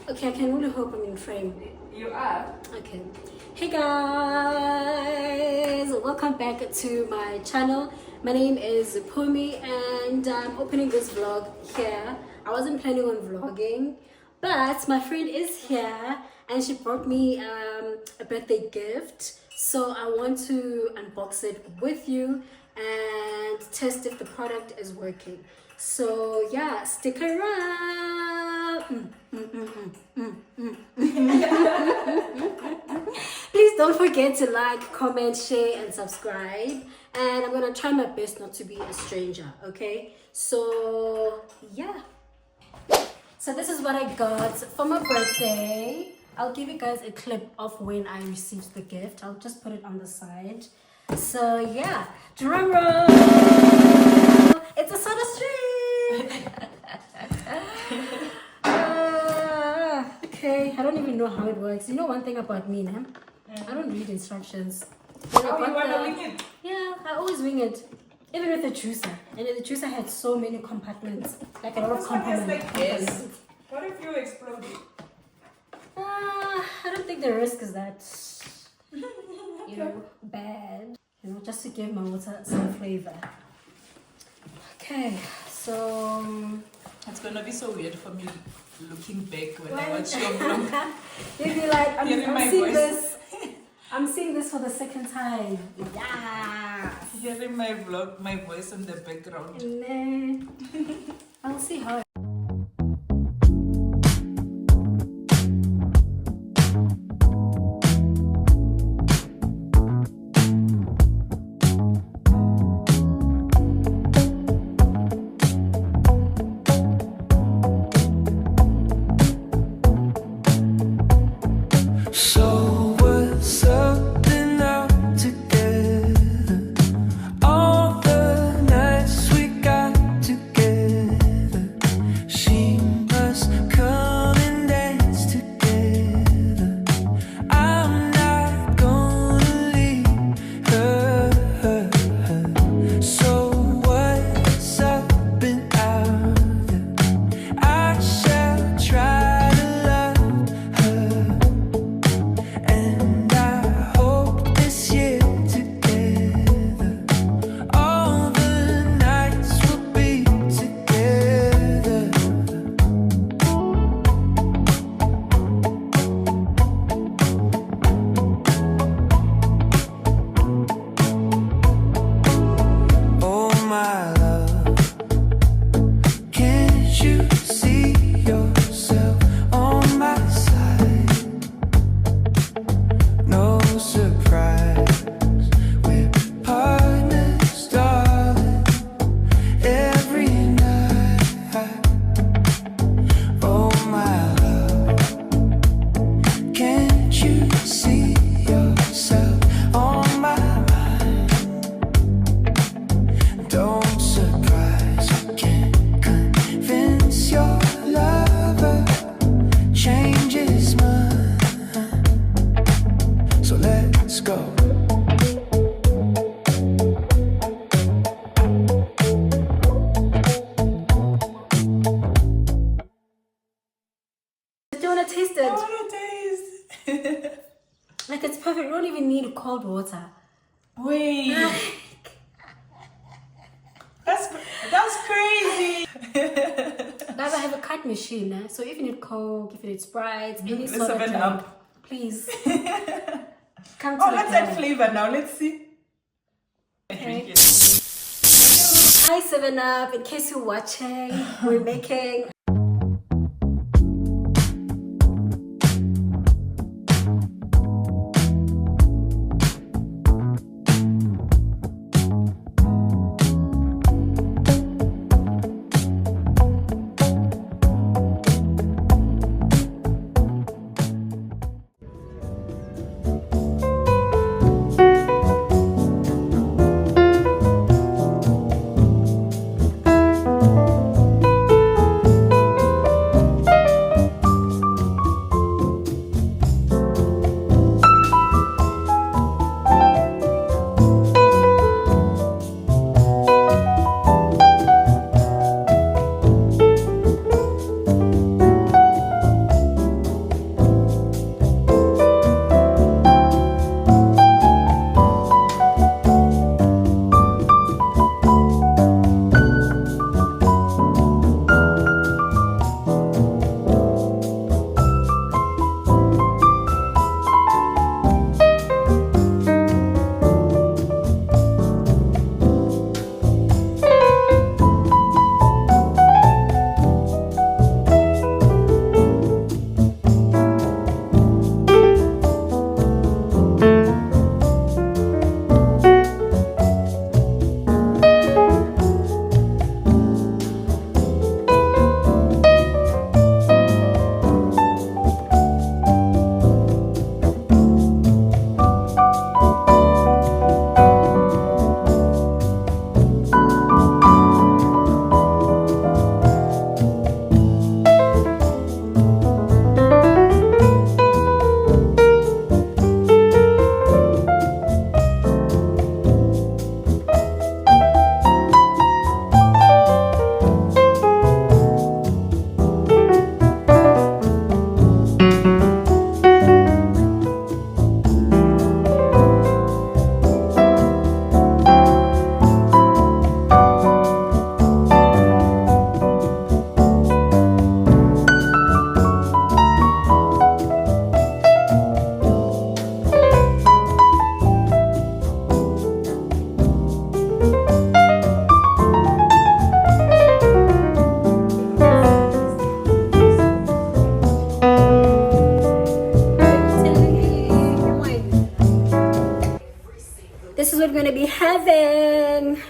Okay, I can only hope I'm in frame. You are. Okay. Hey guys, welcome back to my channel. My name is Pumi and I'm opening this vlog here. I wasn't planning on vlogging, but my friend is here and she brought me a birthday gift. So I want to unbox it with you and test if the product is working. So yeah, stick around. Please don't forget to like, comment, share and subscribe, and I'm gonna try my best not to be a stranger. Okay, so yeah, so this is what I got for my birthday. I'll give you guys a clip of when I received the gift. I'll just put it on the side. So yeah, drum roll. It's a SodaStream. Okay, I don't even know how it works. You know one thing about me, nah? I don't read instructions. Oh, you wanna wing it? Yeah, I always wing it. Even with the juicer. And the juicer had so many compartments. Like a lot of compartments. Like this. What if you explode it? I don't think the risk is that, you know, bad. You know, just to give my water some flavor. Okay, so... It's gonna be so weird for me looking back when I watch your vlog. You'll be like, I'm seeing voice. this. I'm seeing this for the second time. Yeah. Hearing my vlog, my voice in the background. I'll see how. Taste it. I wanna taste. Like it's perfect. You don't even need cold water. Wait. That's crazy. Guys, I have a cut machine, so if you need Coke, if you need Sprite, any soda 7 drink, Up. please come to Oh, the let's add flavor now. Let's see. Okay. Hi 7 Up, in case you're watching, we're making we're gonna be having.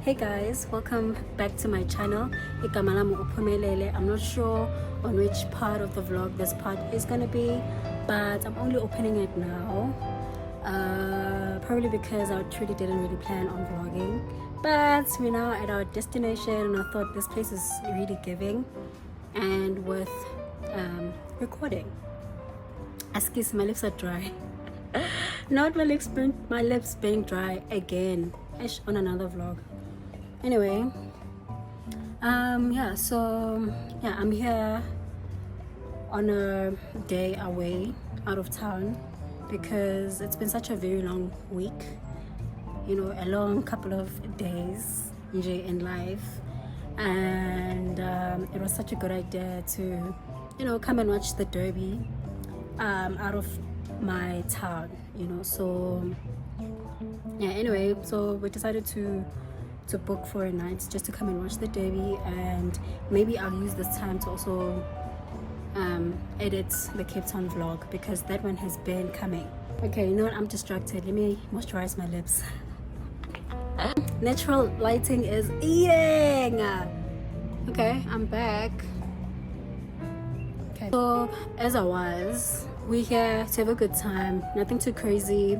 Hey guys, welcome back to my channel. I'm not sure on which part of the vlog this part is gonna be, but I'm only opening it now. Probably because I truly didn't really plan on vlogging, but we're now at our destination and I thought this place is really giving and worth recording. Excuse, my lips are dry. Not my lips being dry again on another vlog. Anyway, I'm here on a day away out of town because it's been such a very long week, you know, a long couple of days in life, and it was such a good idea to, you know, come and watch the derby out of my town, you know. So yeah, anyway, so we decided to book for a night just to come and watch the derby, and maybe I'll use this time to also edit the Cape Town vlog because that one has been coming. Okay, you know what, I'm distracted. Let me moisturize my lips. Natural lighting is eating. Okay, I'm back. Okay, so as I was, we're here to have a good time, nothing too crazy.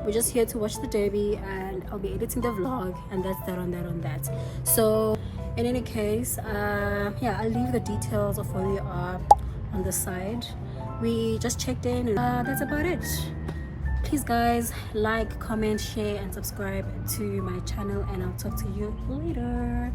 We're just here to watch the derby and I'll be editing the vlog, and that's that on that. So in any case, I'll leave the details of where we are on the side. We just checked in and that's about it. Please guys, like, comment, share and subscribe to my channel, and I'll talk to you later.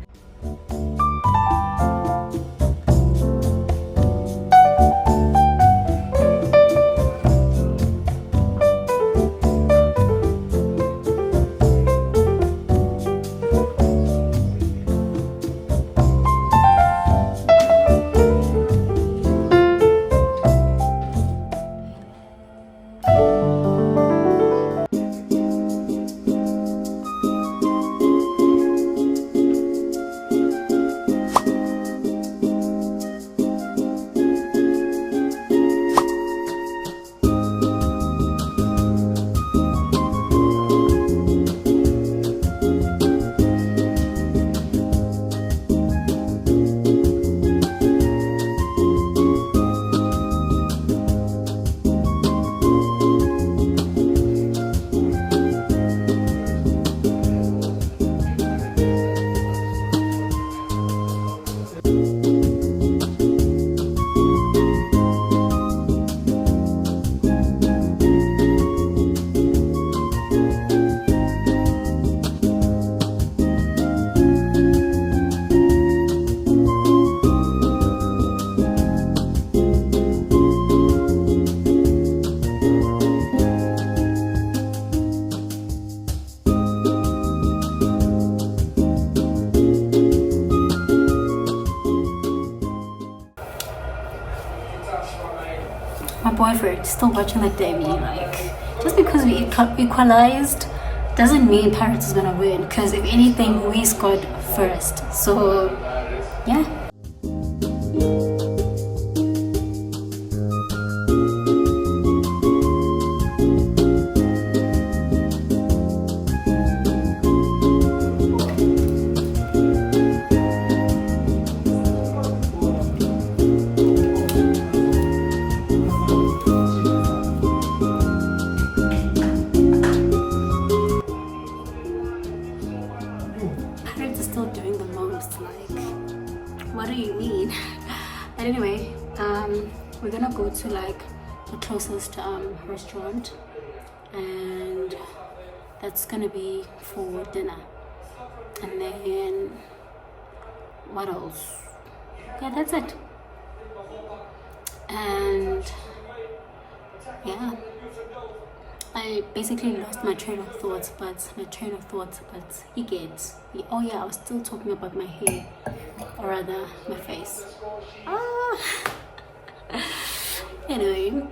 My boyfriend still watching the derby. Like, just because we equalized doesn't mean Pirates is gonna win, because if anything, we scored first. So yeah. still doing the most. Like, what do you mean? But anyway, we're gonna go to like the closest restaurant, and that's gonna be for dinner. And then what else? Yeah, that's it. And yeah, I basically lost my train of thoughts, but you get. Oh yeah, I was still talking about my hair, or rather my face. Anyway,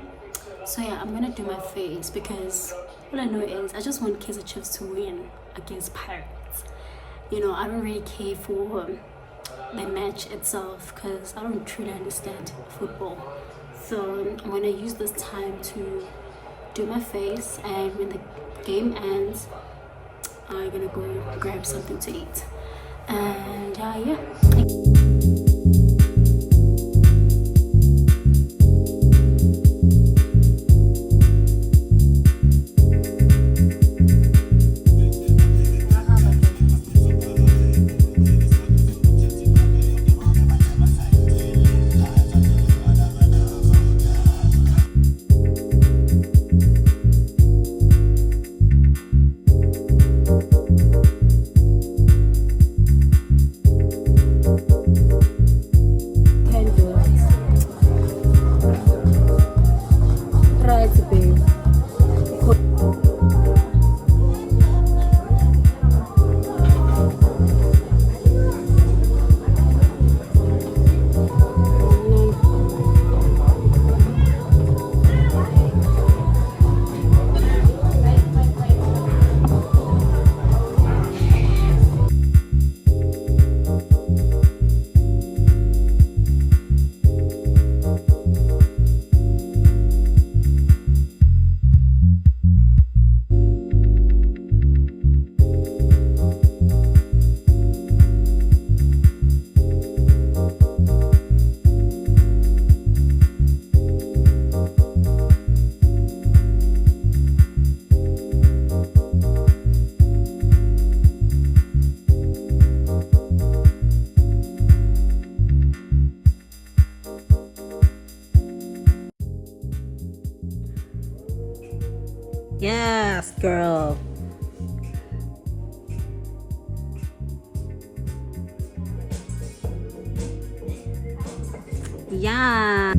so yeah, I'm gonna do my face because all I know is I just want Kaizer Chiefs to win against Pirates. You know, I don't really care for the match itself because I don't truly understand football. So I'm gonna use this time to do my face, and when the game ends, I'm gonna go grab something to eat. And yeah. Yes, girl. Yeah.